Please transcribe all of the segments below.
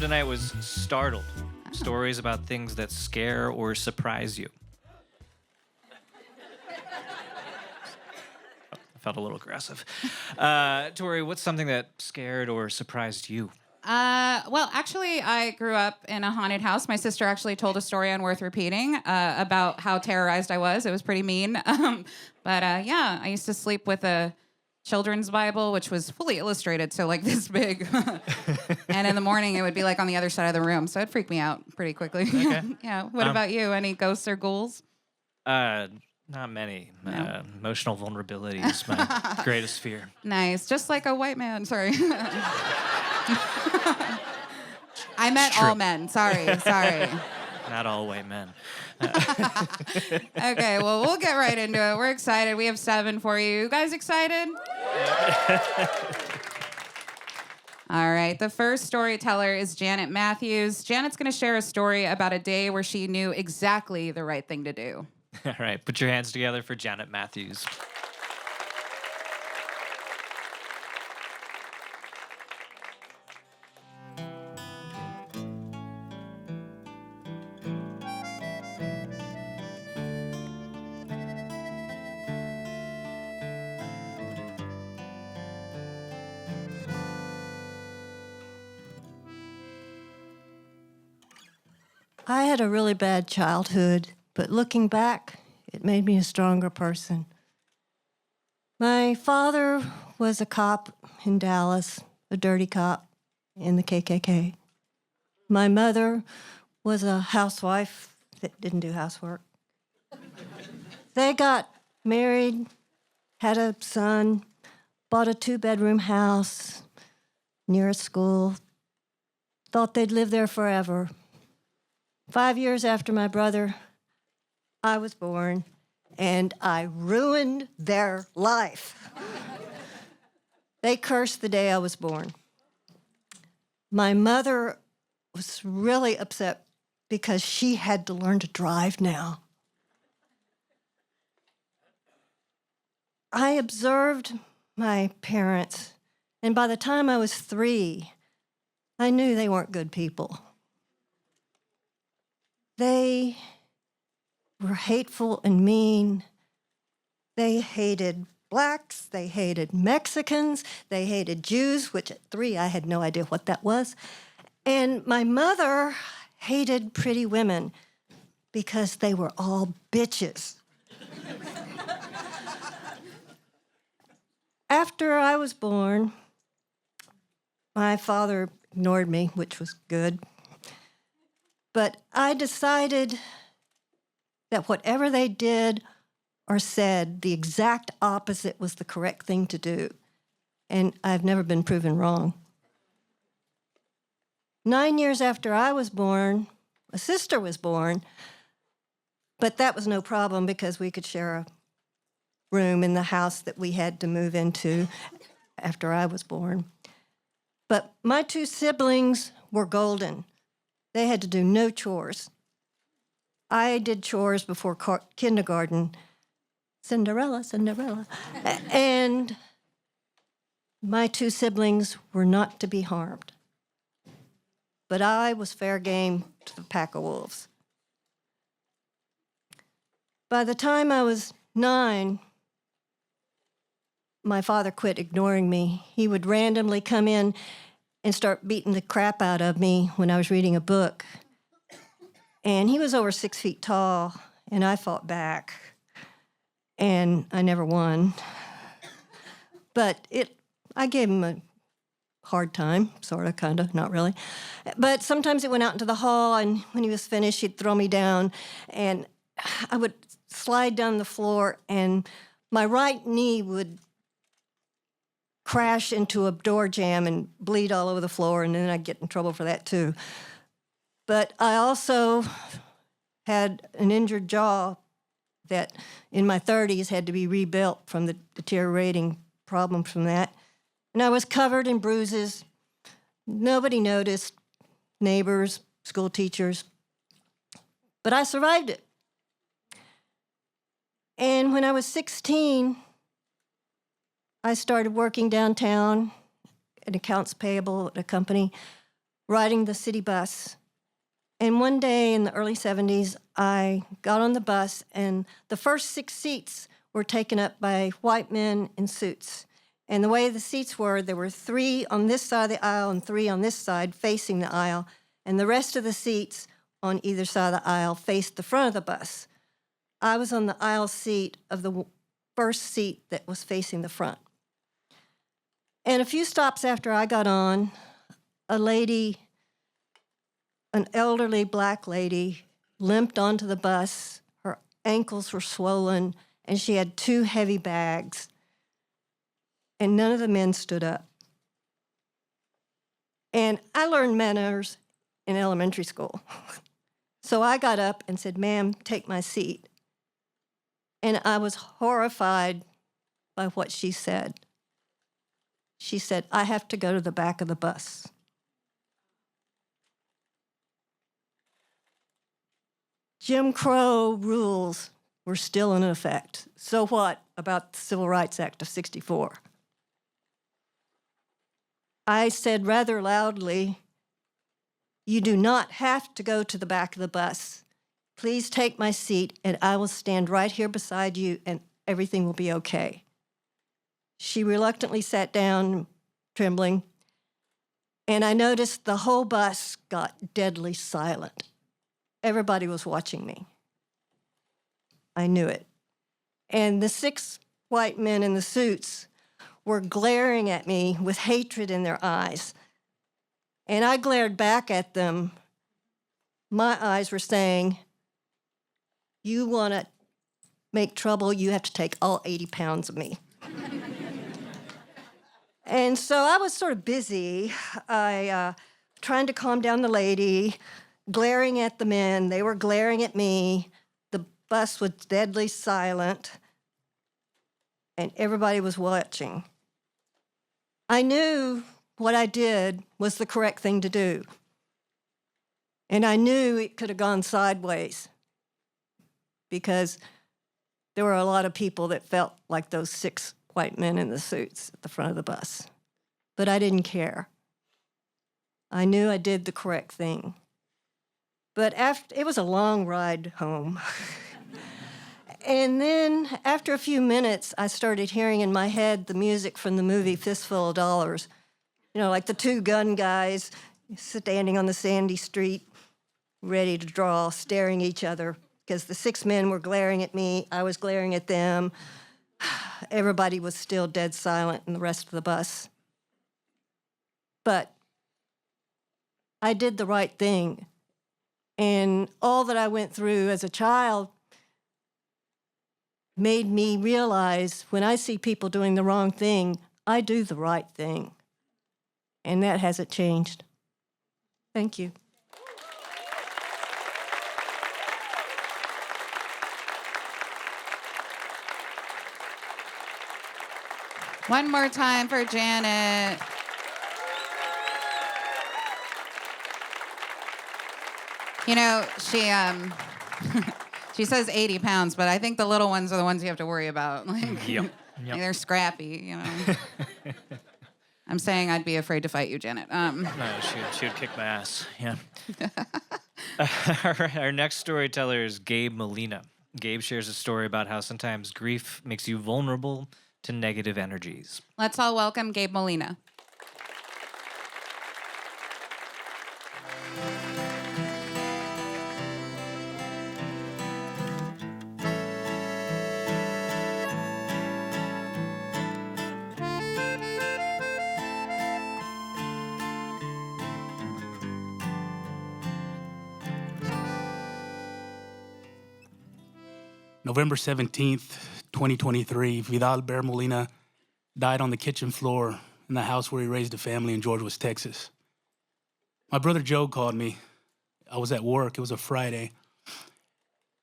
tonight was Startled. Stories about things that scare or surprise you. I felt a little aggressive. Tori, what's something that scared or surprised you? Well, actually, I grew up in a haunted house. My sister actually told a story on Worth Repeating about how terrorized I was. It was pretty mean. Yeah, I used to sleep with a children's Bible, which was fully illustrated, so like this big. And in the morning, it would be like on the other side of the room, so it'd freak me out pretty quickly. Okay. Yeah. What about you? Any ghosts or ghouls? Not many. No. Emotional vulnerability is my greatest fear. Nice. Just like a white man. Sorry. I meant true. all men. Sorry. Not all white men. Okay, well, we'll get right into it. We're excited. We have 7 for you. You guys excited? All right, the first storyteller is Janet Matthews. Janet's going to share a story about a day where she knew exactly the right thing to do. All right, put your hands together for Janet Matthews. I had a really bad childhood, but looking back, it made me a stronger person. My father was a cop in Dallas, a dirty cop in the KKK. My mother was a housewife that didn't do housework. They got married, had a son, bought a 2-bedroom house near a school, thought they'd live there forever. 5 years after my brother, I was born, and I ruined their life. They cursed the day I was born. My mother was really upset because she had to learn to drive now. I observed my parents, and by the time I was 3, I knew they weren't good people. They were hateful and mean. They hated blacks, they hated Mexicans, they hated Jews, which at 3 I had no idea what that was. And my mother hated pretty women because they were all bitches. After I was born, my father ignored me, which was good. But I decided that whatever they did or said, the exact opposite was the correct thing to do. And I've never been proven wrong. 9 years after I was born, a sister was born, but that was no problem because we could share a room in the house that we had to move into after I was born. But my 2 siblings were golden. They had to do no chores. I did chores before kindergarten. Cinderella. And my 2 siblings were not to be harmed. But I was fair game to the pack of wolves. By the time I was 9, my father quit ignoring me. He would randomly come in and start beating the crap out of me when I was reading a book. And he was over 6 feet tall, and I fought back. And I never won. But I gave him a hard time, sort of, kind of, not really. But sometimes it went out into the hall, and when he was finished, he'd throw me down, and I would slide down the floor, and my right knee would crash into a door jamb and bleed all over the floor, and then I'd get in trouble for that too. But I also had an injured jaw that in my 30s had to be rebuilt from the deteriorating problems from that. And I was covered in bruises. Nobody noticed, neighbors, school teachers. But I survived it. And when I was 16, I started working downtown at accounts payable at a company riding the city bus. And one day in the early 70s, I got on the bus, and the first 6 seats were taken up by white men in suits. And the way the seats were, there were 3 on this side of the aisle and 3 on this side facing the aisle, and the rest of the seats on either side of the aisle faced the front of the bus. I was on the aisle seat of the first seat that was facing the front. And a few stops after I got on, a lady, an elderly black lady, limped onto the bus. Her ankles were swollen, and she had 2 heavy bags. And none of the men stood up. And I learned manners in elementary school. So I got up and said, "Ma'am, take my seat." And I was horrified by what she said. She said, "I have to go to the back of the bus." Jim Crow rules were still in effect. So what about the Civil Rights Act of '64? I said rather loudly, "You do not have to go to the back of the bus. Please take my seat, and I will stand right here beside you, and everything will be okay." She reluctantly sat down, trembling, and I noticed the whole bus got deadly silent. Everybody was watching me. I knew it. And the 6 white men in the suits were glaring at me with hatred in their eyes. And I glared back at them. My eyes were saying, "You want to make trouble, you have to take all 80 pounds of me." And so I was sort of busy, trying to calm down the lady, glaring at the men. They were glaring at me. The bus was deadly silent, and everybody was watching. I knew what I did was the correct thing to do. And I knew it could have gone sideways because there were a lot of people that felt like those 6 white men in the suits at the front of the bus. But I didn't care. I knew I did the correct thing. But it was a long ride home. And then after a few minutes, I started hearing in my head the music from the movie Fistful of Dollars. You know, like the 2 gun guys standing on the sandy street, ready to draw, staring at each other, because the 6 men were glaring at me. I was glaring at them. Everybody was still dead silent in the rest of the bus. But I did the right thing. And all that I went through as a child made me realize when I see people doing the wrong thing, I do the right thing. And that hasn't changed. Thank you. One more time for Janet. You know, she says 80 pounds, but I think the little ones are the ones you have to worry about. Like, Yep. they're scrappy, you know. I'm saying I'd be afraid to fight you, Janet. No, she would kick my ass. Yeah. Our next storyteller is Gabe Molina. Gabe shares a story about how sometimes grief makes you vulnerable to negative energies. Let's all welcome Gabe Molina. November 17th, 2023, Vidal Bear Molina died on the kitchen floor in the house where he raised a family in George West, Texas. My brother Joe called me. I was at work. It was a Friday.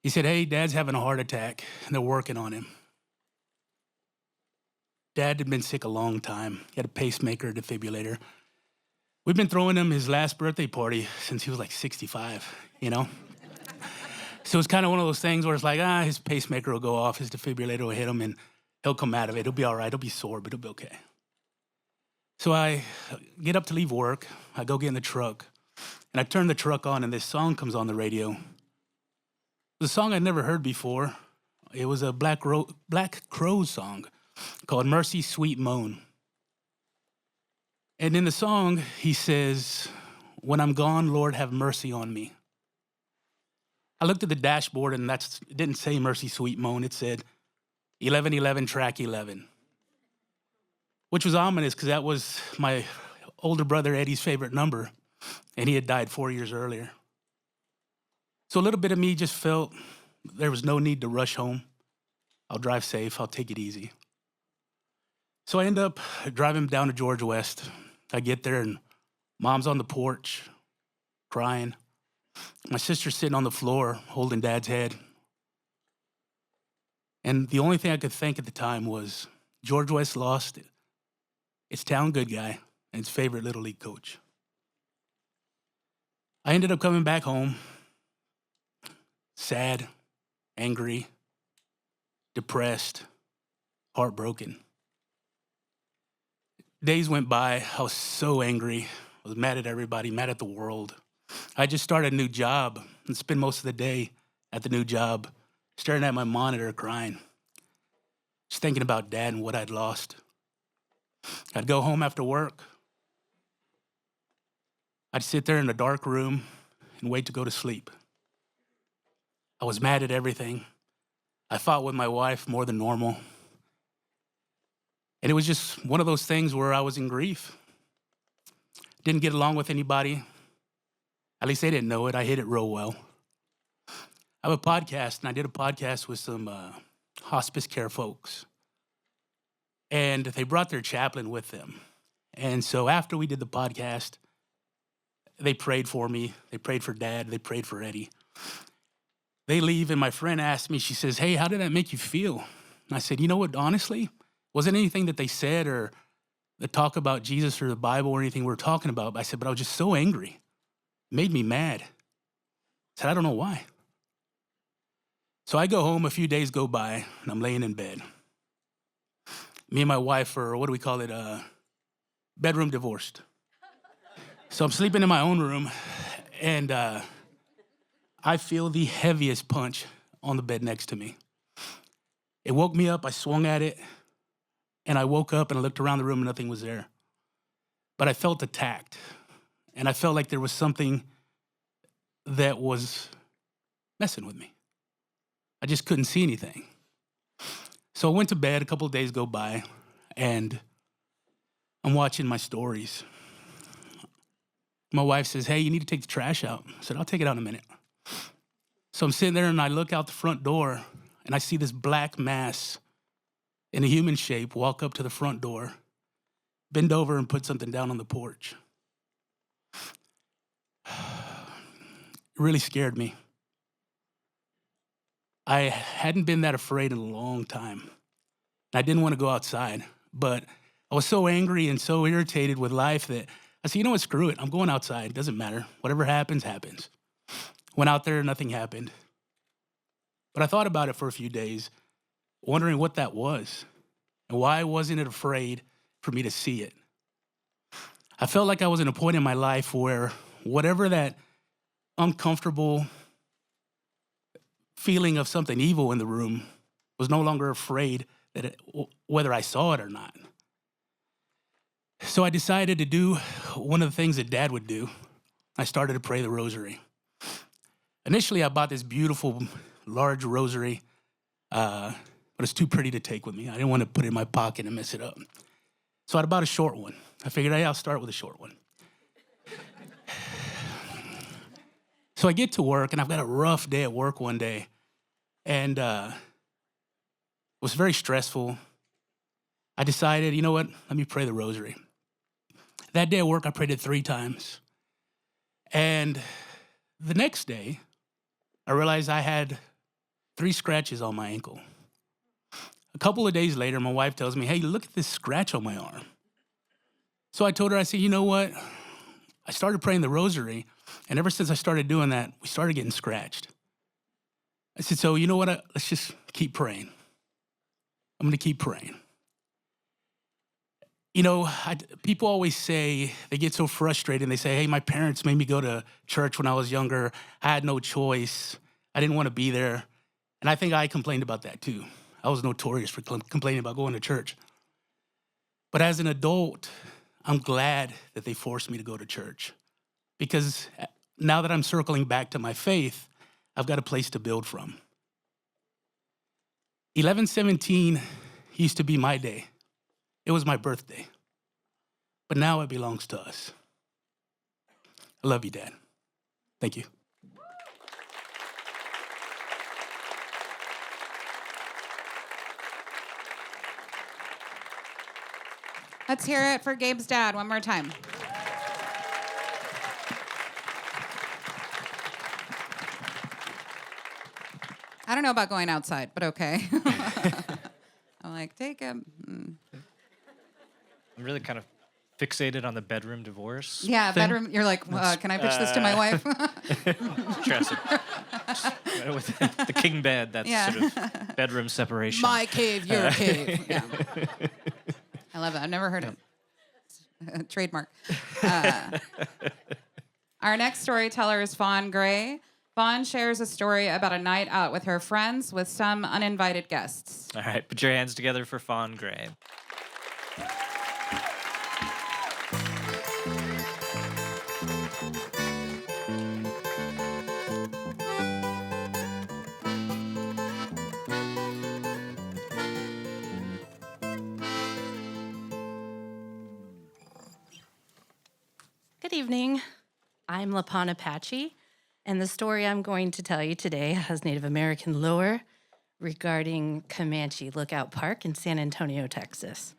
He said, "Hey, Dad's having a heart attack, and they're working on him." Dad had been sick a long time. He had a pacemaker, defibrillator. We've been throwing him his last birthday party since he was like 65, you know? So it's kind of one of those things where it's like, his pacemaker will go off, his defibrillator will hit him, and he'll come out of it. He'll be all right. He'll be sore, but he'll be okay. So I get up to leave work. I go get in the truck. And I turned the truck on, and this song comes on the radio. It was a song I'd never heard before. It was a Black Crowes song called Mercy Sweet Moan. And in the song, he says, "When I'm gone, Lord, have mercy on me." I looked at the dashboard, and it didn't say Mercy Sweet Moan. It said 1111 track 11, which was ominous because that was my older brother Eddie's favorite number, and he had died 4 years earlier. So a little bit of me just felt there was no need to rush home. I'll drive safe. I'll take it easy. So I end up driving down to George West. I get there, and Mom's on the porch crying. My sister's sitting on the floor holding Dad's head. And the only thing I could think at the time was George West lost its town good guy and its favorite Little League coach. I ended up coming back home, sad, angry, depressed, heartbroken. Days went by. I was so angry. I was mad at everybody, mad at the world. I just started a new job and spent most of the day at the new job, staring at my monitor, crying, just thinking about Dad and what I'd lost. I'd go home after work. I'd sit there in a dark room and wait to go to sleep. I was mad at everything. I fought with my wife more than normal. And it was just one of those things where I was in grief. Didn't get along with anybody. At least they didn't know it. I hid it real well. I have a podcast, and I did a podcast with some hospice care folks. And they brought their chaplain with them. And so after we did the podcast, they prayed for me. They prayed for Dad. They prayed for Eddie. They leave, and my friend asked me, she says, "Hey, how did that make you feel?" And I said, "You know what, honestly, wasn't anything that they said or the talk about Jesus or the Bible or anything we were talking about. I said, but I was just so angry. It made me mad." I said, "I don't know why." So I go home, a few days go by, and I'm laying in bed. Me and my wife are, what do we call it, bedroom divorced. So I'm sleeping in my own room, and I feel the heaviest punch on the bed next to me. It woke me up, I swung at it, and I woke up and I looked around the room and nothing was there. But I felt attacked, and I felt like there was something that was messing with me. I just couldn't see anything. So I went to bed, a couple of days go by, and I'm watching my stories. My wife says, "Hey, you need to take the trash out." I said, "I'll take it out in a minute." So I'm sitting there and I look out the front door and I see this black mass in a human shape walk up to the front door, bend over and put something down on the porch. It really scared me. I hadn't been that afraid in a long time. I didn't want to go outside, but I was so angry and so irritated with life that I said, "You know what, screw it. I'm going outside. It doesn't matter. Whatever happens, happens." Went out there, nothing happened. But I thought about it for a few days, wondering what that was and why wasn't it afraid for me to see it. I felt like I was in a point in my life where whatever that uncomfortable feeling of something evil in the room was no longer afraid that whether I saw it or not. So I decided to do one of the things that Dad would do. I started to pray the rosary. Initially, I bought this beautiful, large rosary, but it's too pretty to take with me. I didn't want to put it in my pocket and mess it up. So I bought a short one. I figured, hey, I'll start with a short one. So I get to work, and I've got a rough day at work one day. And it was very stressful. I decided, you know what? Let me pray the rosary. That day at work, I prayed it 3 times. And the next day, I realized I had 3 scratches on my ankle. A couple of days later, my wife tells me, "Hey, look at this scratch on my arm." So I told her, I said, "You know what? I started praying the rosary, and ever since I started doing that, we started getting scratched." I said, "So you know what? Let's just keep praying. I'm going to keep praying." People always say, they get so frustrated and they say, hey, my parents made me go to church when I was younger. I had no choice. I didn't want to be there. And I think I complained about that too. I was notorious for complaining about going to church. But as an adult, I'm glad that they forced me to go to church, because now that I'm circling back to my faith, I've got a place to build from. 11/17 used to be my day. It was my birthday. But now it belongs to us. I love you, Dad. Thank you. Let's hear it for Gabe's dad one more time. I don't know about going outside, but okay. I'm like, take him. I'm really kind of fixated on the bedroom divorce. Yeah, thing. bedroom. You're like, can I pitch this to my wife? Interesting. With the king bed, that's sort of bedroom separation. My cave, your cave. Yeah. I love that. I've never heard it. Trademark. Our next storyteller is Fawn Gray. Fawn shares a story about a night out with her friends with some uninvited guests. All right, put your hands together for Fawn Gray. Good evening. I'm LaPon Apache, and the story I'm going to tell you today has Native American lore regarding Comanche Lookout Park in San Antonio, Texas.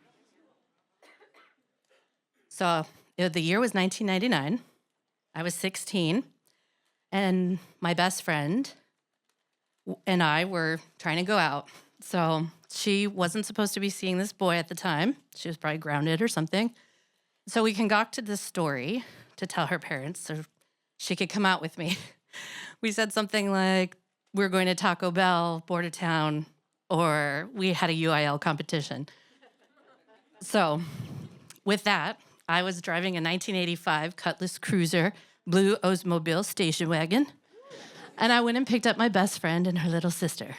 So the year was 1999. I was 16, and my best friend and I were trying to go out. So she wasn't supposed to be seeing this boy at the time. She was probably grounded or something. So we concocted this story to tell her parents so she could come out with me. We said something like, we're going to Taco Bell, Border Town, or we had a UIL competition. So with that, I was driving a 1985 Cutlass Cruiser blue Oldsmobile station wagon, and I went and picked up my best friend and her little sister.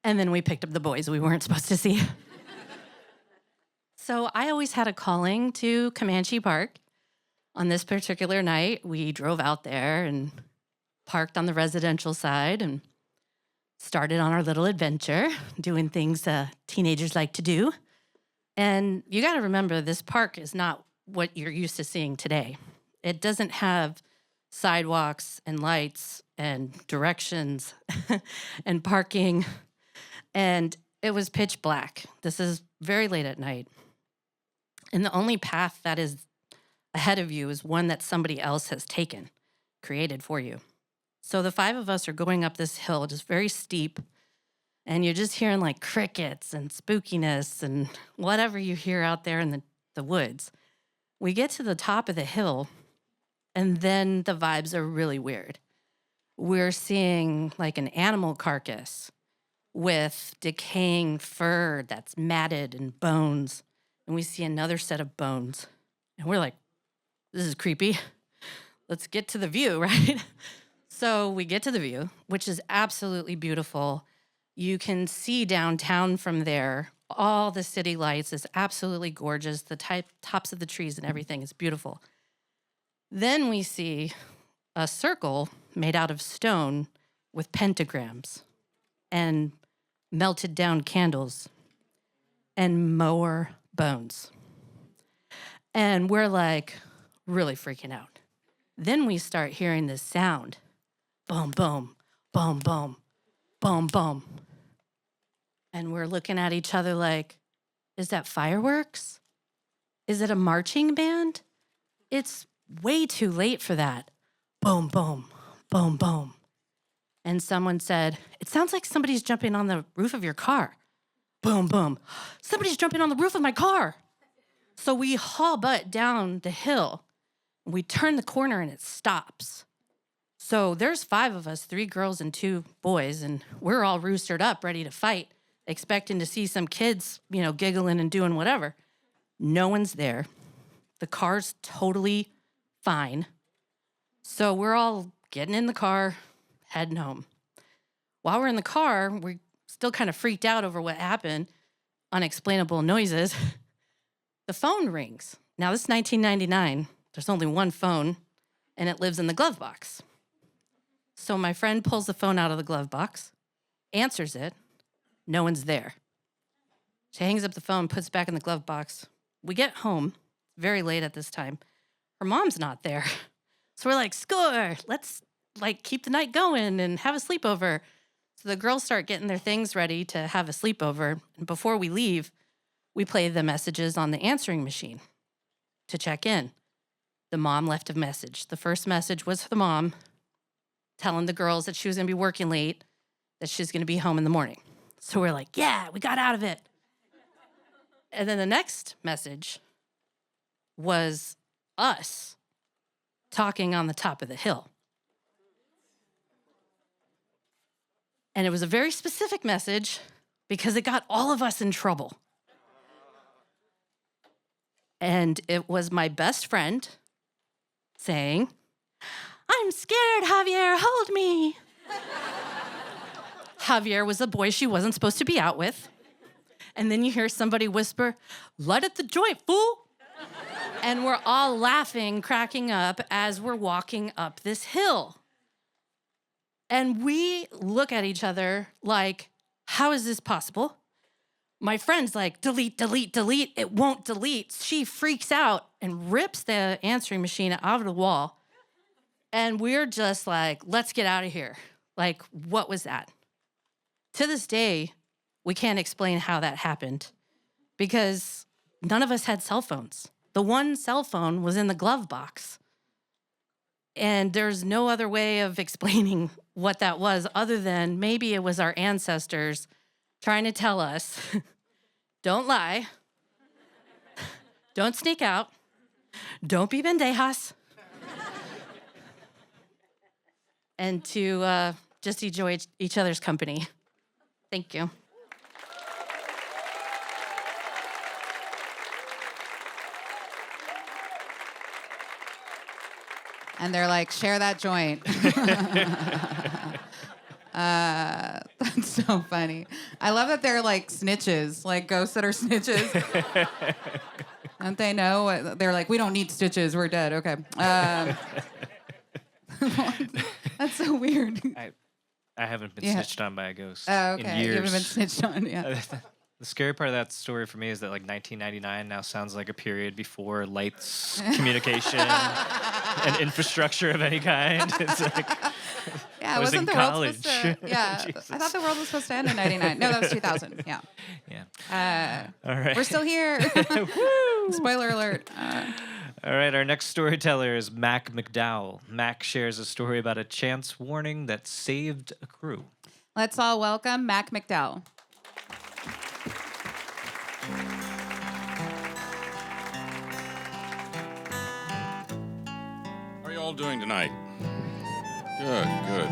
And then we picked up the boys we weren't supposed to see. So I always had a calling to Comanche Park. On this particular night, we drove out there and parked on the residential side and started on our little adventure, doing things teenagers like to do. And you got to remember, this park is not what you're used to seeing today. It doesn't have sidewalks and lights and directions and parking. And it was pitch black. This is very late at night. And the only path that is ahead of you is one that somebody else has taken, created for you. So the five of us are going up this hill, just very steep, and you're just hearing like crickets and spookiness and whatever you hear out there in the woods. We get to the top of the hill, and then the vibes are really weird. We're seeing like an animal carcass with decaying fur that's matted and bones. And we see another set of bones. And we're like, this is creepy. Let's get to the view, right? So we get to the view, which is absolutely beautiful. You can see downtown from there. All the city lights is absolutely gorgeous. The tops of the trees and everything is beautiful. Then we see a circle made out of stone with pentagrams and melted down candles and more bones. And we're like really freaking out. Then we start hearing this sound. Boom, boom, boom, boom, boom, boom. And we're looking at each other like, is that fireworks? Is it a marching band? It's way too late for that. Boom, boom, boom, boom. And someone said, it sounds like somebody's jumping on the roof of your car. Boom, boom. Somebody's jumping on the roof of my car. So we haul butt down the hill. We turn the corner and it stops. So there's 5 of us, 3 girls and 2 boys, and we're all roostered up, ready to fight. expecting to see some kids, giggling and doing whatever. No one's there. The car's totally fine. So we're all getting in the car, heading home. While we're in the car, we're still kind of freaked out over what happened. Unexplainable noises. The phone rings. Now, this is 1999. There's only one phone, and it lives in the glove box. So my friend pulls the phone out of the glove box, answers it. No one's there. She hangs up the phone, puts it back in the glove box. We get home, very late at this time. Her mom's not there. So we're like, score, let's keep the night going and have a sleepover. So the girls start getting their things ready to have a sleepover. And before we leave, we play the messages on the answering machine to check in. The mom left a message. The first message was the mom telling the girls that she was going to be working late, that she's going to be home in the morning. So we're like, yeah, we got out of it. And then the next message was us talking on the top of the hill. And it was a very specific message because it got all of us in trouble. And it was my best friend saying, I'm scared, Javier, hold me. Javier was a boy she wasn't supposed to be out with. And then you hear somebody whisper, light at the joint, fool. And we're all laughing, cracking up as we're walking up this hill. And we look at each other like, how is this possible? My friend's like, delete, delete, delete. It won't delete. She freaks out and rips the answering machine out of the wall. And we're just like, let's get out of here. Like, what was that? To this day, we can't explain how that happened because none of us had cell phones. The one cell phone was in the glove box. And there's no other way of explaining what that was other than maybe it was our ancestors trying to tell us, don't lie, don't sneak out, don't be pendejas, and to just enjoy each other's company. Thank you. And they're like, share that joint. That's so funny. I love that they're like snitches, like ghosts that are snitches. Don't they know? They're like, we don't need stitches. We're dead. Okay. That's so weird. I haven't been snitched on by a ghost Oh, in okay. years. You haven't been snitched on, yeah. The scary part of that story for me is that 1999 now sounds like a period before lights, communication, and infrastructure of any kind. It's like Yeah, I was wasn't in the college. world supposed to? Yeah, Jesus. I thought the world was supposed to end in '99. No, that was 2000. Yeah. Yeah. All right. We're still here. Spoiler alert. All right, our next storyteller is Mac McDowell. Mac shares a story about a chance warning that saved a crew. Let's all welcome Mac McDowell. How are you all doing tonight? Good, good.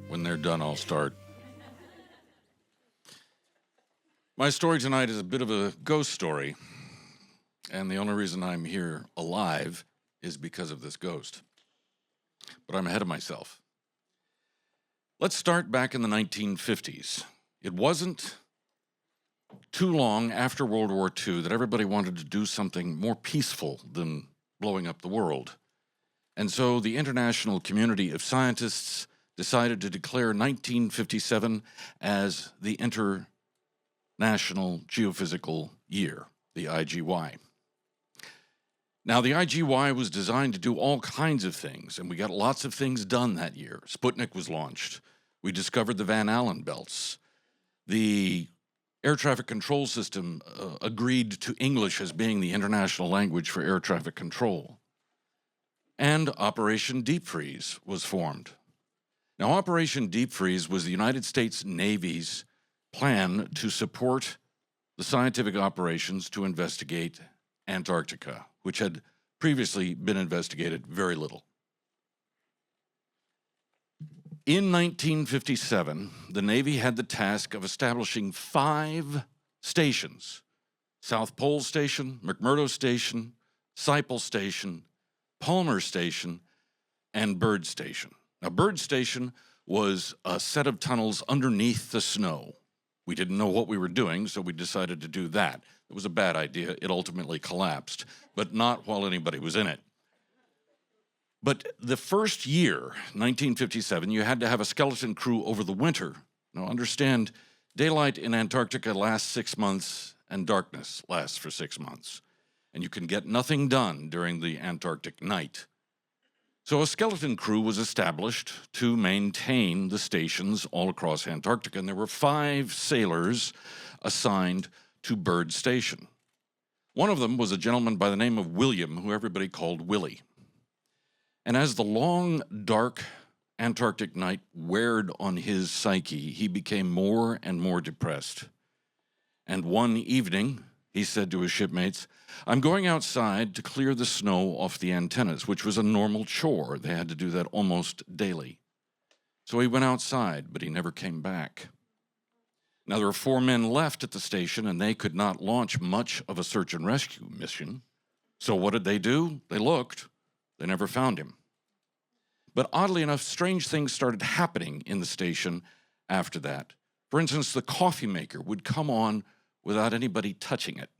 When they're done, I'll start. My story tonight is a bit of a ghost story, and the only reason I'm here alive is because of this ghost. But I'm ahead of myself. Let's start back in the 1950s. It wasn't too long after World War II that everybody wanted to do something more peaceful than blowing up the world. And so the international community of scientists decided to declare 1957 as the International Geophysical Year, the IGY. Now, the IGY was designed to do all kinds of things, and we got lots of things done that year. Sputnik was launched. We discovered the Van Allen belts. The air traffic control system agreed to English as being the international language for air traffic control. And Operation Deep Freeze was formed. Now, Operation Deep Freeze was the United States Navy's plan to support the scientific operations to investigate Antarctica, which had previously been investigated very little. In 1957, the Navy had the task of establishing 5 stations: South Pole Station, McMurdo Station, Sipel Station, Palmer Station, and Bird Station. Now, Bird Station was a set of tunnels underneath the snow. We didn't know what we were doing, so we decided to do that. It was a bad idea. It ultimately collapsed, but not while anybody was in it. But the first year, 1957, you had to have a skeleton crew over the winter. Now, understand, daylight in Antarctica lasts 6 months, and darkness lasts for 6 months. And you can get nothing done during the Antarctic night. So a skeleton crew was established to maintain the stations all across Antarctica, and there were 5 sailors assigned to Bird Station. One of them was a gentleman by the name of William, who everybody called Willie. And as the long, dark Antarctic night weared on his psyche, he became more and more depressed. And one evening, he said to his shipmates, "I'm going outside to clear the snow off the antennas," which was a normal chore. They had to do that almost daily. So he went outside, but he never came back. Now, there were 4 men left at the station, and they could not launch much of a search and rescue mission. So what did they do? They looked. They never found him. But oddly enough, strange things started happening in the station after that. For instance, the coffee maker would come on without anybody touching it.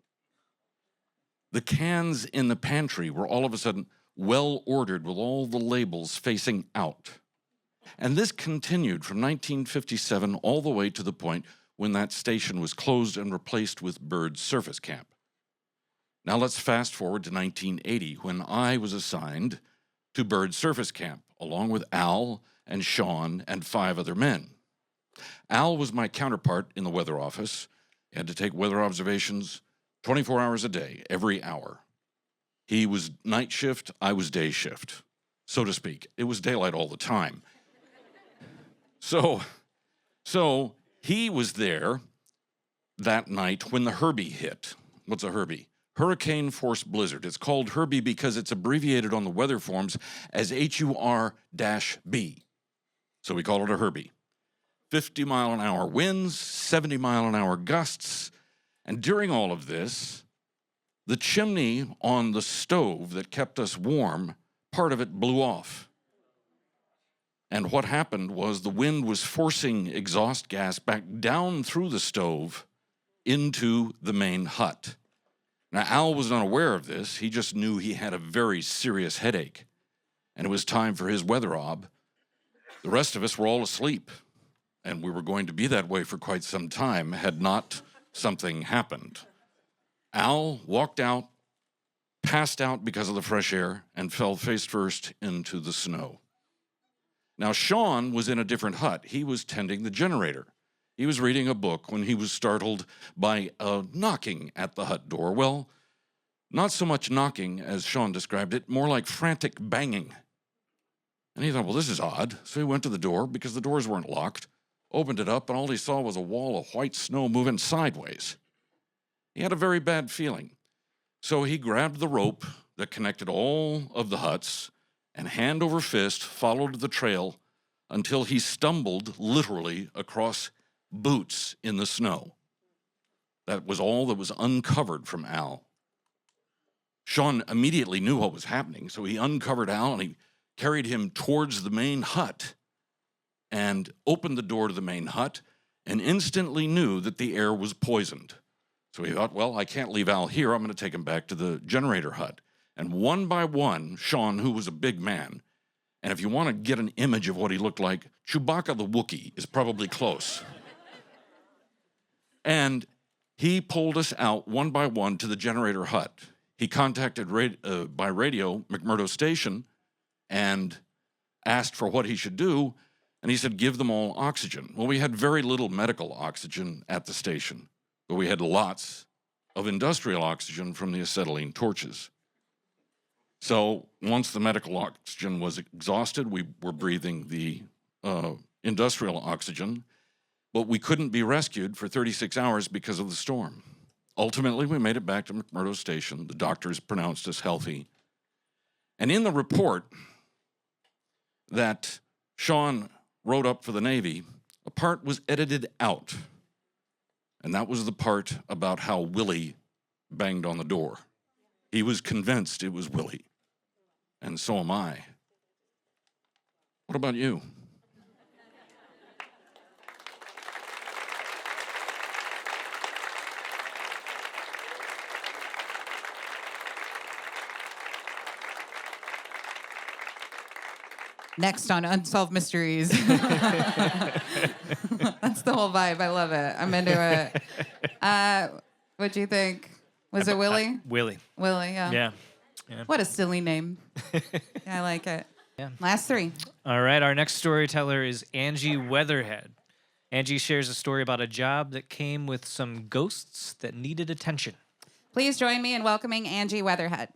The cans in the pantry were all of a sudden well ordered with all the labels facing out. And this continued from 1957 all the way to the point when that station was closed and replaced with Bird Surface Camp. Now let's fast forward to 1980, when I was assigned to Bird Surface Camp, along with Al and Sean and 5 other men. Al was my counterpart in the weather office. He had to take weather observations 24 hours a day, every hour. He was night shift, I was day shift, so to speak. It was daylight all the time. So he was there that night when the Herbie hit. What's a Herbie? Hurricane Force Blizzard. It's called Herbie because it's abbreviated on the weather forms as HUR-B. So we call it a Herbie. 50-mile-an-hour winds, 70-mile-an-hour gusts. And during all of this, the chimney on the stove that kept us warm, part of it blew off. And what happened was the wind was forcing exhaust gas back down through the stove into the main hut. Now, Al was unaware of this. He just knew he had a very serious headache, and it was time for his weather ob. The rest of us were all asleep, and we were going to be that way for quite some time had not something happened. Al walked out, passed out because of the fresh air, and fell face first into the snow. Now, Sean was in a different hut. He was tending the generator. He was reading a book when he was startled by a knocking at the hut door. Well, not so much knocking as Sean described it, more like frantic banging. And he thought, well, this is odd. So he went to the door because the doors weren't locked, opened it up, and all he saw was a wall of white snow moving sideways. He had a very bad feeling. So he grabbed the rope that connected all of the huts and hand over fist followed the trail until he stumbled literally across boots in the snow. That was all that was uncovered from Al. Sean immediately knew what was happening, so he uncovered Al and he carried him towards the main hut and opened the door to the main hut and instantly knew that the air was poisoned. So he thought, well, I can't leave Al here. I'm going to take him back to the generator hut. And one by one, Sean, who was a big man, and if you want to get an image of what he looked like, Chewbacca the Wookiee is probably close. And he pulled us out one by one to the generator hut. He contacted by radio McMurdo Station and asked for what he should do, and he said, give them all oxygen. Well, we had very little medical oxygen at the station, but we had lots of industrial oxygen from the acetylene torches. So once the medical oxygen was exhausted, we were breathing the industrial oxygen, but we couldn't be rescued for 36 hours because of the storm. Ultimately, we made it back to McMurdo Station. The doctors pronounced us healthy. And in the report that Sean wrote up for the Navy, a part was edited out. And that was the part about how Willie banged on the door. He was convinced it was Willie. And so am I. What about you? Next on Unsolved Mysteries. That's the whole vibe. I love it. I'm into it. What'd you think? Was it Willie? Willie. Willie, yeah. Yeah. What a silly name. I like it. Yeah. Last three. All right, our next storyteller is Angie Whitehead. Angie shares a story about a job that came with some ghosts that needed attention. Please join me in welcoming Angie Whitehead.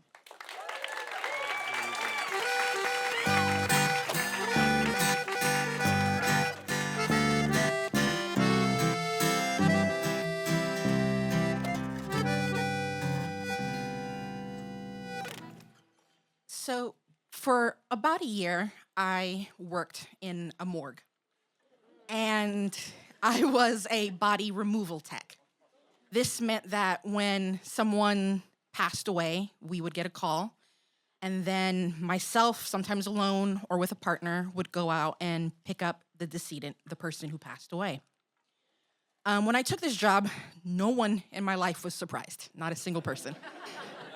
So, for about a year, I worked in a morgue. And I was a body removal tech. This meant that when someone passed away, we would get a call. And then myself, sometimes alone or with a partner, would go out and pick up the decedent, the person who passed away. When I took this job, no one in my life was surprised, not a single person.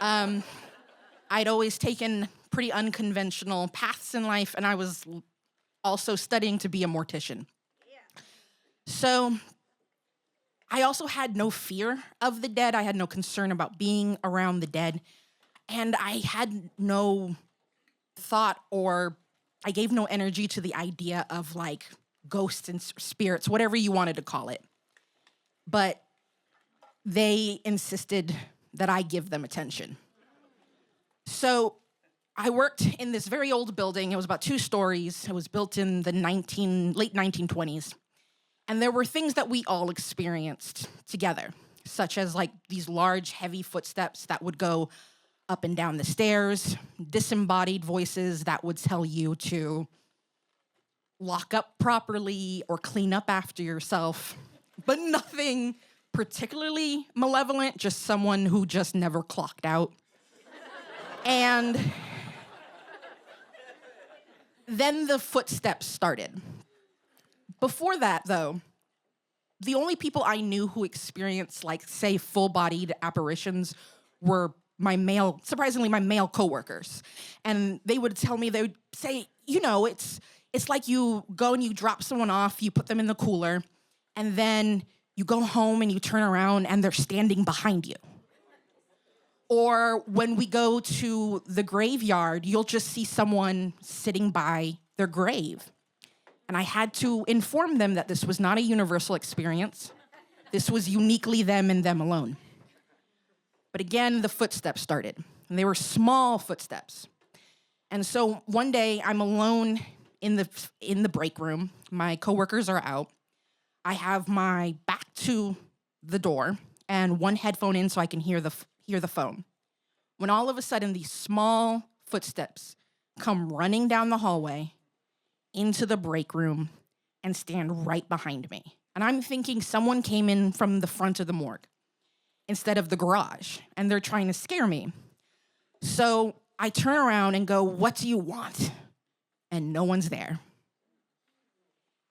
I'd always taken pretty unconventional paths in life, and I was also studying to be a mortician. So I also had no fear of the dead. I had no concern about being around the dead. And I had no thought, or I gave no energy to the idea of like ghosts and spirits, whatever you wanted to call it. But they insisted that I give them attention. So I worked in this very old building. It was about 2 stories. It was built in the late 1920s. And there were things that we all experienced together, such as like these large, heavy footsteps that would go up and down the stairs, disembodied voices that would tell you to lock up properly or clean up after yourself, but nothing particularly malevolent, just someone who just never clocked out. And then the footsteps started. Before that, though, the only people I knew who experienced, like, say, full-bodied apparitions were surprisingly, my male coworkers. And they would tell me, they would say, you know, it's like you go and you drop someone off, you put them in the cooler, and then you go home and you turn around and they're standing behind you. Or when we go to the graveyard, you'll just see someone sitting by their grave. And I had to inform them that this was not a universal experience. This was uniquely them and them alone. But again, the footsteps started. And they were small footsteps. And so one day, I'm alone in the break room. My coworkers are out. I have my back to the door and one headphone in so I can hear the phone. When all of a sudden, these small footsteps come running down the hallway into the break room and stand right behind me. And I'm thinking someone came in from the front of the morgue instead of the garage, and they're trying to scare me. So I turn around and go, "What do you want?" And no one's there.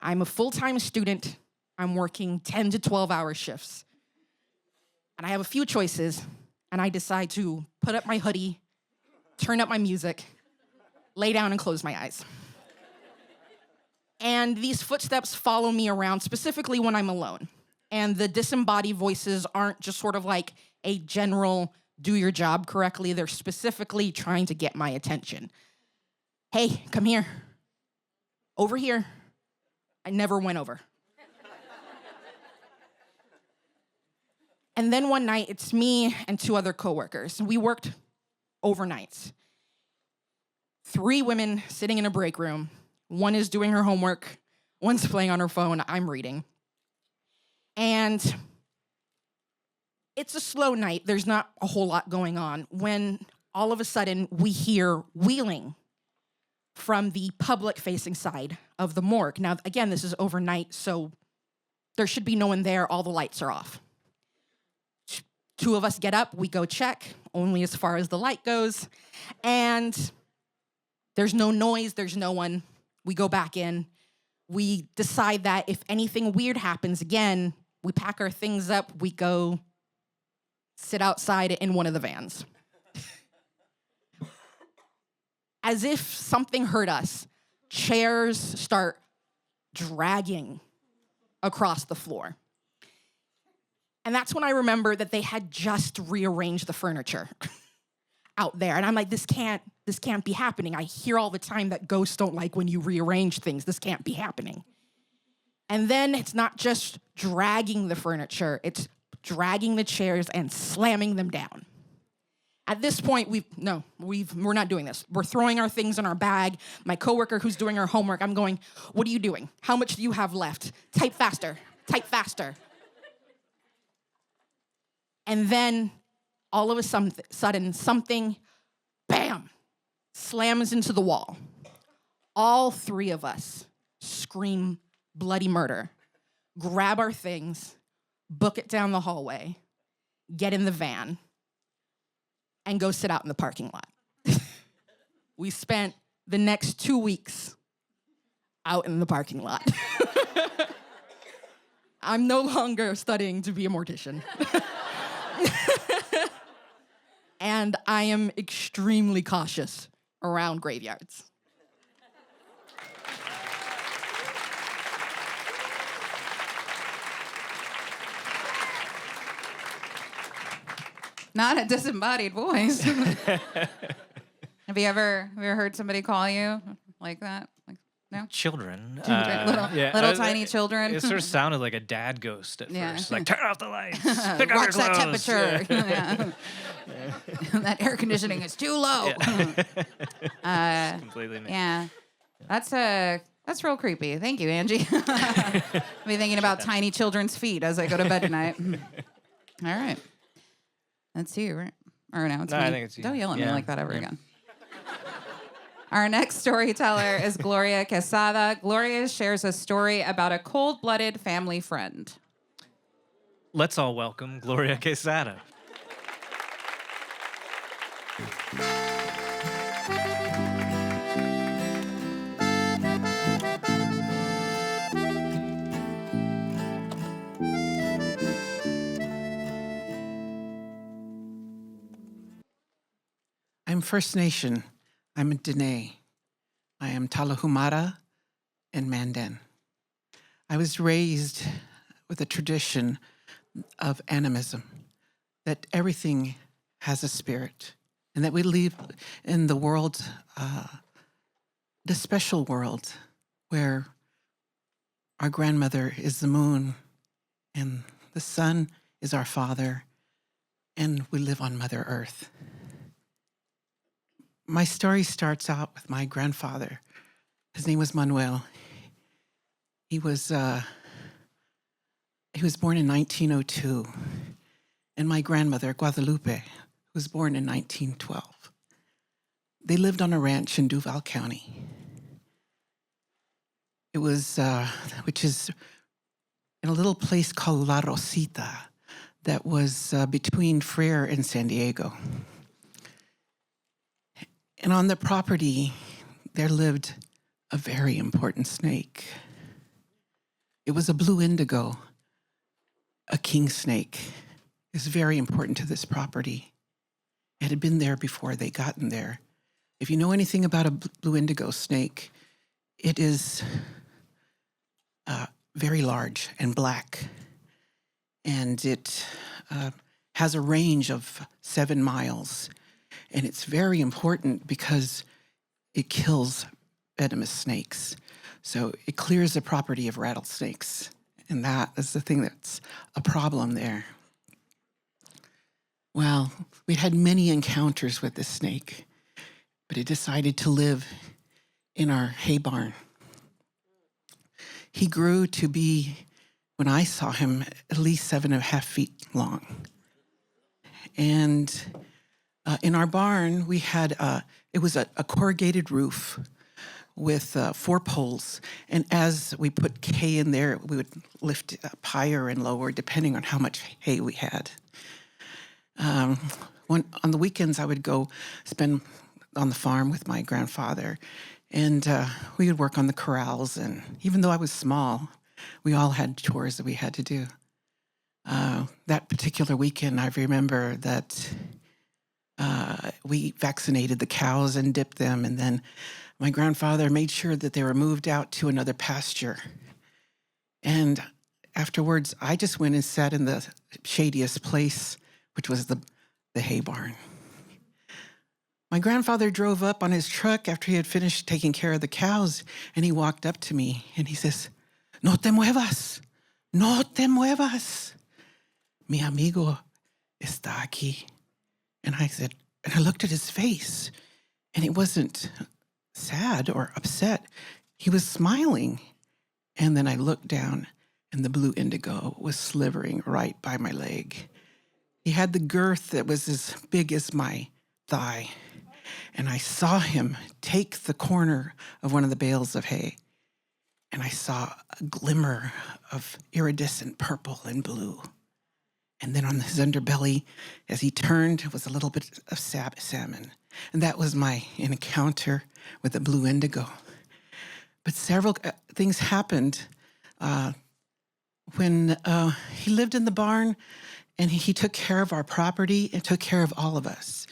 I'm a full-time student. I'm working 10 to 12-hour shifts. And I have a few choices, and I decide to put up my hoodie, turn up my music, lay down and close my eyes. And these footsteps follow me around, specifically when I'm alone. And the disembodied voices aren't just sort of like a general do your job correctly. They're specifically trying to get my attention. "Hey, come here. Over here." I never went over. And then one night, it's me and 2 other coworkers. We worked overnights. 3 women sitting in a break room. One is doing her homework. One's playing on her phone. I'm reading. And it's a slow night. There's not a whole lot going on when all of a sudden we hear wheeling from the public-facing side of the morgue. Now, again, this is overnight, so there should be no one there. All the lights are off. Two of us get up, we go check, only as far as the light goes, and there's no noise, there's no one. We go back in. We decide that if anything weird happens again, we pack our things up, we go sit outside in one of the vans. As if something hurt us, chairs start dragging across the floor. And that's when I remember that they had just rearranged the furniture out there. And I'm like, this can't be happening. I hear all the time that ghosts don't like when you rearrange things. This can't be happening. And then it's not just dragging the furniture, it's dragging the chairs and slamming them down. At this point, we're not doing this. We're throwing our things in our bag. My coworker who's doing her homework, I'm going, what are you doing? How much do you have left? Type faster, type faster. And then all of a sudden, something, bam, slams into the wall. All three of us scream bloody murder, grab our things, book it down the hallway, get in the van, and go sit out in the parking lot. We spent the next 2 weeks out in the parking lot. I'm no longer studying to be a mortician. And I am extremely cautious around graveyards. Not a disembodied voice. Have you ever heard somebody call you like that? Like, no? Children. Little tiny children. It sort of sounded like a dad ghost at Yeah. first. Like, turn off the lights. Pick up Watch your that clothes. temperature. Yeah. That air conditioning is too low. Completely me. Yeah. That's real creepy. Thank you, Angie. I'll be thinking about tiny children's feet as I go to bed tonight. All right. That's you, right? Or no, it's me. I think it's you. Don't yell at me Yeah. like that ever again. Our next storyteller is Gloria Quesada. Gloria shares a story about a cold-blooded family friend. Let's all welcome Gloria Quesada. I'm First Nation. I'm a Dene. I am Talahumara and Mandan. I was raised with a tradition of animism, that everything has a spirit, and that we live in the world, the special world, where our grandmother is the moon, and the sun is our father, and we live on Mother Earth. My story starts out with my grandfather. His name was Manuel. He was born in 1902, and my grandmother, Guadalupe, was born in 1912. They lived on a ranch in Duval County. It was, which is in a little place called La Rosita that was between Frere and San Diego. And on the property, there lived a very important snake. It was a blue indigo, a king snake. It's very important to this property. It had been there before they gotten there. If you know anything about a blue indigo snake, it is very large and black. And it has a range of 7 miles. And it's very important because it kills venomous snakes. So it clears the property of rattlesnakes. And that is the thing that's a problem there. Well, we had many encounters with this snake, but it decided to live in our hay barn. He grew to be, when I saw him, at least 7.5 feet long. And in our barn, we had, it was a corrugated roof with 4 poles. And as we put hay in there, we would lift up higher and lower depending on how much hay we had. On the weekends, I would go spend on the farm with my grandfather, and we would work on the corrals. And even though I was small, we all had chores that we had to do. That particular weekend, I remember that we vaccinated the cows and dipped them, and then my grandfather made sure that they were moved out to another pasture. And afterwards, I just went and sat in the shadiest place, which was the hay barn. My grandfather drove up on his truck after he had finished taking care of the cows, and he walked up to me and he says, "No te muevas, no te muevas. Mi amigo está aquí." And I said, and I looked at his face, and it wasn't sad or upset. He was smiling. And then I looked down, and the blue indigo was slivering right by my leg. He had the girth that was as big as my thigh. And I saw him take the corner of one of the bales of hay, and I saw a glimmer of iridescent purple and blue. And then on his underbelly, as he turned, was a little bit of salmon. And that was my encounter with the blue indigo. But several things happened when he lived in the barn, and he took care of our property and took care of all of us.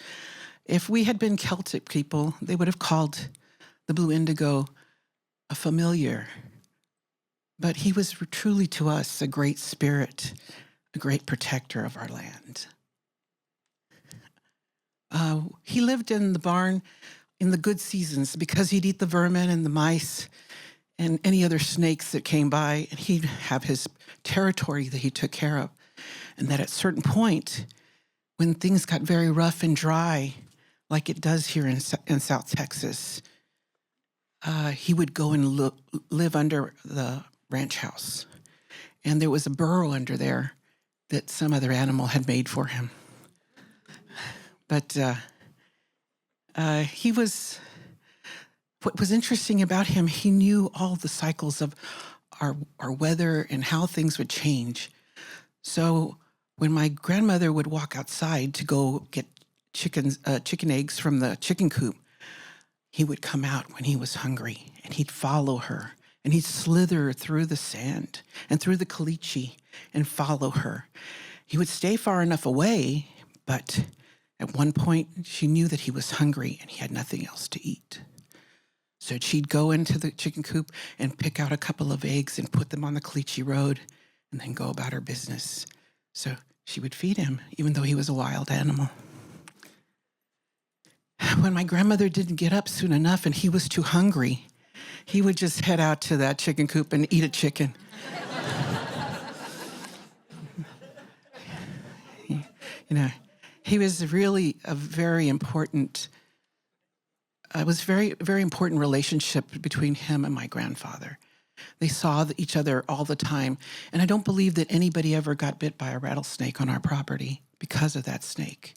If we had been Celtic people, they would have called the blue indigo a familiar. But he was truly to us a great spirit, a great protector of our land. He lived in the barn in the good seasons because he'd eat the vermin and the mice and any other snakes that came by, and he'd have his territory that he took care of. And that at a certain point, when things got very rough and dry, like it does here in South Texas, he would go and live under the ranch house. And there was a burrow under there that some other animal had made for him. But he was, what was interesting about him, he knew all the cycles of our weather and how things would change. So when my grandmother would walk outside to go get chicken eggs from the chicken coop, he would come out when he was hungry, and he'd follow her, and he'd slither through the sand and through the caliche and follow her. He would stay far enough away, but at one point she knew that he was hungry and he had nothing else to eat. So she'd go into the chicken coop and pick out a couple of eggs and put them on the caliche road and then go about her business. So she would feed him, even though he was a wild animal. When my grandmother didn't get up soon enough and he was too hungry, he would just head out to that chicken coop and eat a chicken. He was really a very important, it was very, very important relationship between him and my grandfather. They saw each other all the time. And I don't believe that anybody ever got bit by a rattlesnake on our property because of that snake.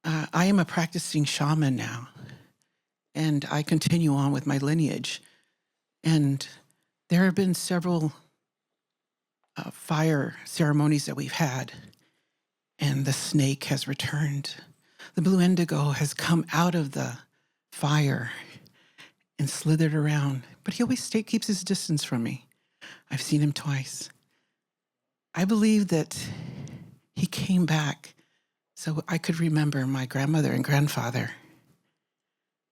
I am a practicing shaman now, and I continue on with my lineage. And there have been several fire ceremonies that we've had, and the snake has returned. The blue indigo has come out of the fire and slithered around, but he always keeps his distance from me. I've seen him twice. I believe that he came back so I could remember my grandmother and grandfather,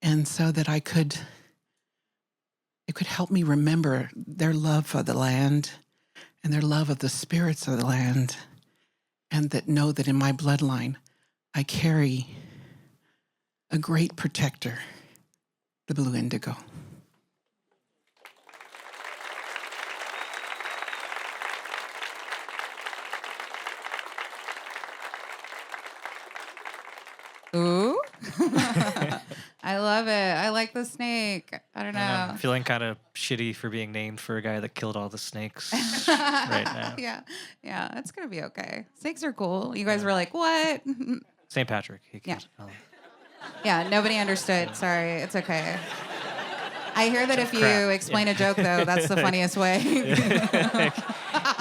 and so that it could help me remember their love for the land and their love of the spirits of the land, and that know that in my bloodline, I carry a great protector, the blue indigo. Ooh. I love it. I like the snake. I don't know. I'm feeling kind of shitty for being named for a guy that killed all the snakes right now. Yeah, it's going to be okay. Snakes are cool. You guys were like, what? St. Patrick. He Yeah. killed all. Yeah, nobody understood. Sorry, it's okay. I hear that if you Crap. explain a joke, though, that's the funniest way.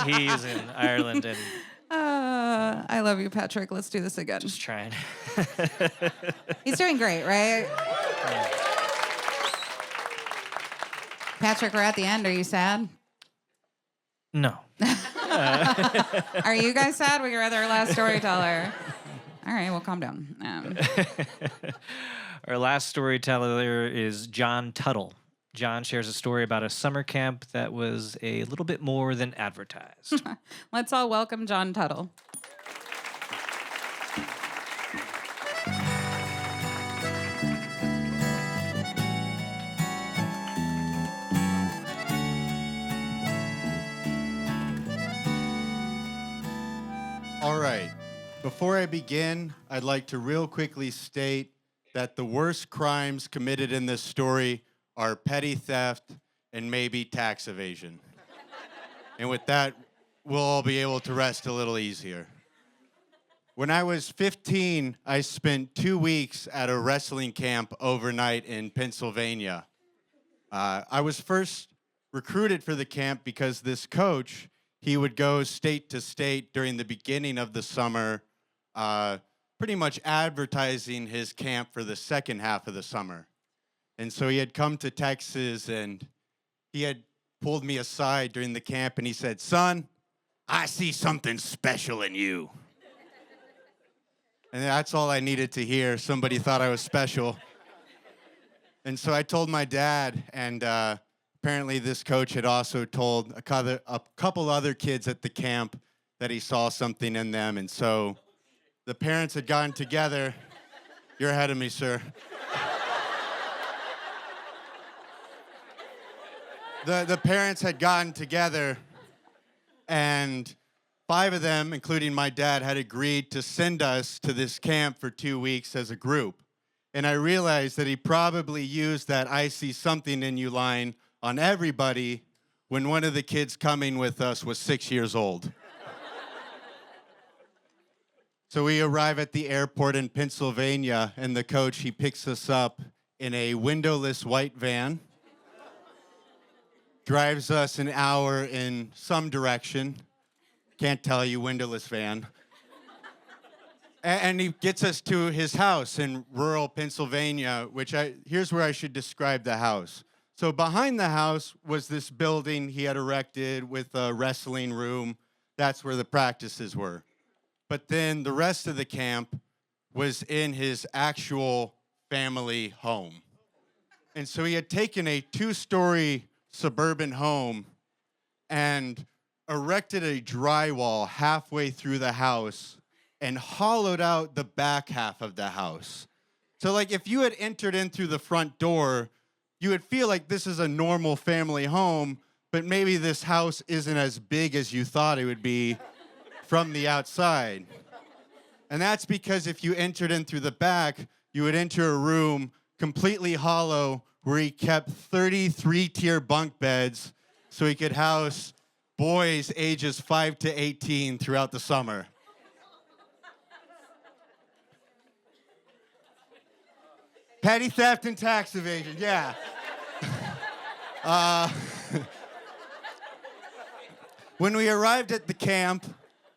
He's in Ireland and I love you, Patrick. Let's do this again. just trying. He's doing great, right? Patrick, we're at the end. Are you sad? No. Are you guys sad? We're our last storyteller. All right, well, calm down. Our last storyteller is John Tuttle. John shares a story about a summer camp that was a little bit more than advertised. Let's all welcome John Tuttle. All right. Before I begin, I'd like to real quickly state that the worst crimes committed in this story are petty theft and maybe tax evasion. And with that, we'll all be able to rest a little easier. When I was 15, I spent 2 weeks at a wrestling camp overnight in Pennsylvania. I was first recruited for the camp because this coach, he would go state to state during the beginning of the summer, pretty much advertising his camp for the second half of the summer. And so he had come to Texas and he had pulled me aside during the camp and he said, "Son, I see something special in you." And that's all I needed to hear. Somebody thought I was special. And so I told my dad, and apparently this coach had also told a couple other kids at the camp that he saw something in them. And so the parents had gotten together. You're ahead of me, sir. The parents had gotten together, and 5 of them, including my dad, had agreed to send us to this camp for 2 weeks as a group. And I realized that he probably used that "I see something in you" line on everybody when one of the kids coming with us was 6 years old. So we arrive at the airport in Pennsylvania, and the coach, he picks us up in a windowless white van, drives us an hour in some direction. Can't tell you, windowless van. And he gets us to his house in rural Pennsylvania, here's where I should describe the house. So behind the house was this building he had erected with a wrestling room. That's where the practices were. But then the rest of the camp was in his actual family home. And so he had taken a 2-story suburban home and erected a drywall halfway through the house and hollowed out the back half of the house. So like if you had entered in through the front door, you would feel like this is a normal family home, but maybe this house isn't as big as you thought it would be from the outside. And that's because if you entered in through the back, you would enter a room completely hollow where he kept 33-tier bunk beds so he could house boys ages 5 to 18 throughout the summer. Petty theft and tax evasion, yeah. When we arrived at the camp,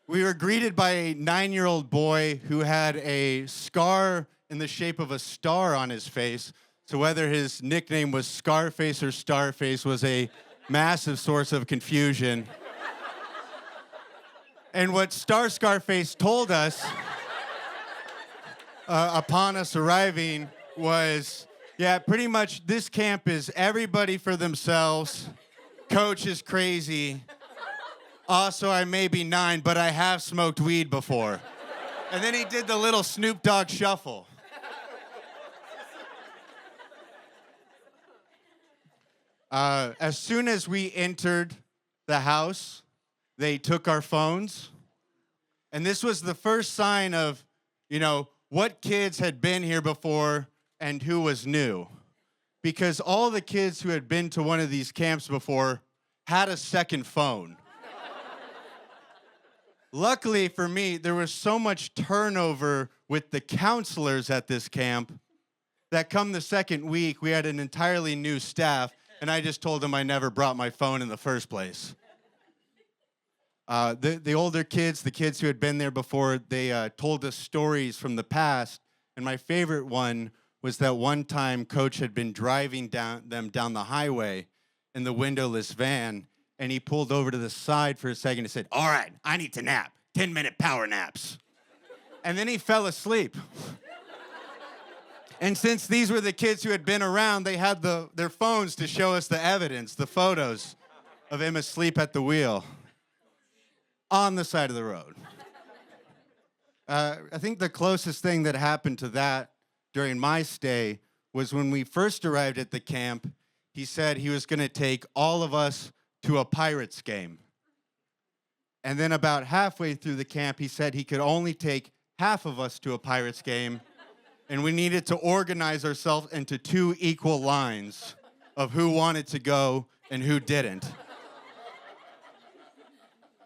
we were greeted by a 9-year-old boy who had a scar in the shape of a star on his face. So whether his nickname was Scarface or Starface was a massive source of confusion. And what Scarface told us upon us arriving was, yeah, pretty much this camp is everybody for themselves. Coach is crazy. Also, I may be 9, but I have smoked weed before. And then he did the little Snoop Dogg shuffle. As soon as we entered the house, they took our phones. And this was the first sign of, what kids had been here before and who was new. Because all the kids who had been to one of these camps before had a second phone. Luckily for me, there was so much turnover with the counselors at this camp that come the second week, we had an entirely new staff, and I just told them I never brought my phone in the first place. The older kids, the kids who had been there before, they told us stories from the past, and my favorite one was that one time Coach had been driving them down the highway in the windowless van, and he pulled over to the side for a second and said, "All right, I need to nap. 10-minute power naps." And then he fell asleep. And since these were the kids who had been around, they had their phones to show us the evidence, the photos of him asleep at the wheel on the side of the road. I think the closest thing that happened to that during my stay was when we first arrived at the camp. He said he was going to take all of us to a Pirates game. And then about halfway through the camp, he said he could only take half of us to a Pirates game, and we needed to organize ourselves into 2 equal lines of who wanted to go and who didn't.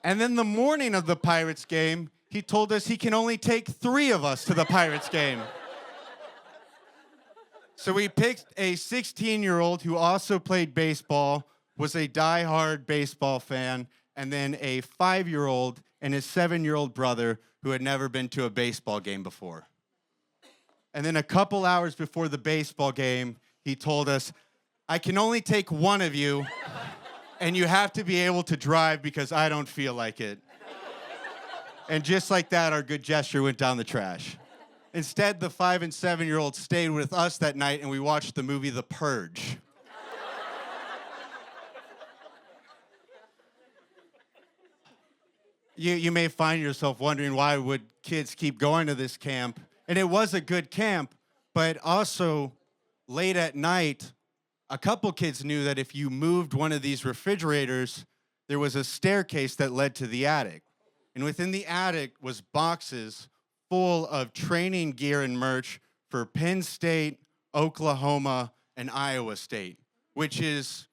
And then the morning of the Pirates game, he told us he can only take 3 of us to the Pirates game. So we picked a 16-year-old who also played baseball, was a diehard baseball fan, and then a 5-year-old and his 7-year-old brother who had never been to a baseball game before. And then a couple hours before the baseball game, he told us, "I can only take one of you, and you have to be able to drive because I don't feel like it." And just like that, our good gesture went down the trash. Instead, the 5- and 7-year-olds stayed with us that night, and we watched the movie The Purge. You may find yourself wondering, why would kids keep going to this camp? And it was a good camp, but also late at night, a couple kids knew that if you moved one of these refrigerators, there was a staircase that led to the attic. And within the attic was boxes full of training gear and merch for Penn State, Oklahoma, and Iowa State, which is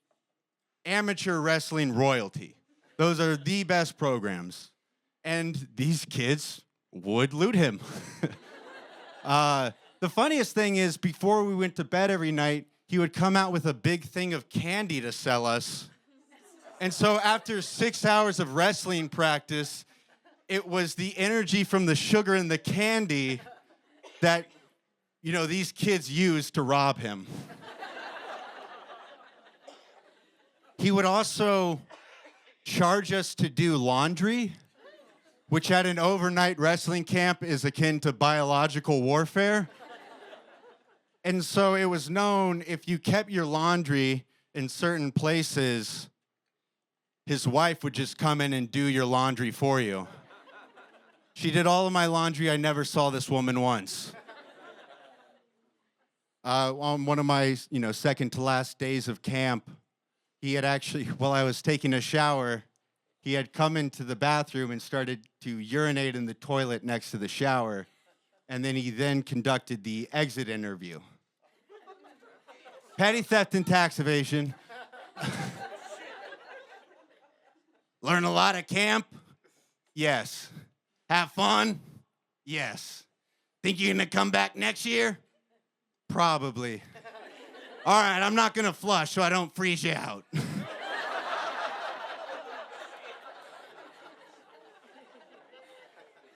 amateur wrestling royalty. Those are the best programs. And these kids would loot him. The funniest thing is, before we went to bed every night, he would come out with a big thing of candy to sell us. And so after 6 hours of wrestling practice, it was the energy from the sugar and the candy that, these kids used to rob him. He would also charge us to do laundry, which at an overnight wrestling camp is akin to biological warfare. And so it was known, if you kept your laundry in certain places, his wife would just come in and do your laundry for you. She did all of my laundry. I never saw this woman once. On one of my, second to last days of camp, he had actually, while I was taking a shower, he had come into the bathroom and started to urinate in the toilet next to the shower. And then he conducted the exit interview. Petty theft and tax evasion. Learn a lot at camp? Yes. Have fun? Yes. Think you're gonna come back next year? Probably. All right, I'm not gonna flush so I don't freeze you out.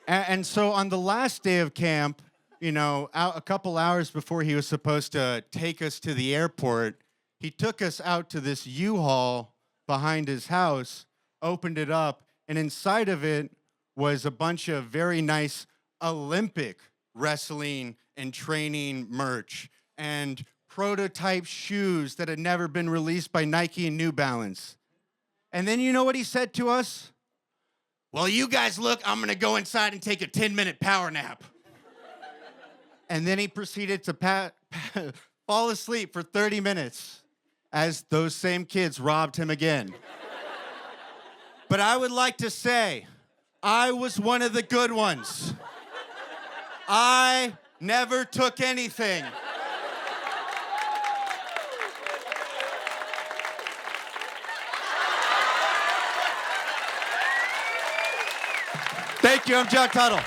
And so on the last day of camp, a couple hours before he was supposed to take us to the airport, he took us out to this U-Haul behind his house, opened it up, and inside of it was a bunch of very nice Olympic wrestling and training merch and prototype shoes that had never been released by Nike and New Balance. And then you know what he said to us? "Well, you guys look, I'm gonna go inside and take a 10-minute power nap." And then he proceeded to fall asleep for 30 minutes as those same kids robbed him again. But I would like to say, I was one of the good ones. I never took anything. Thank you, I'm John Tuttle.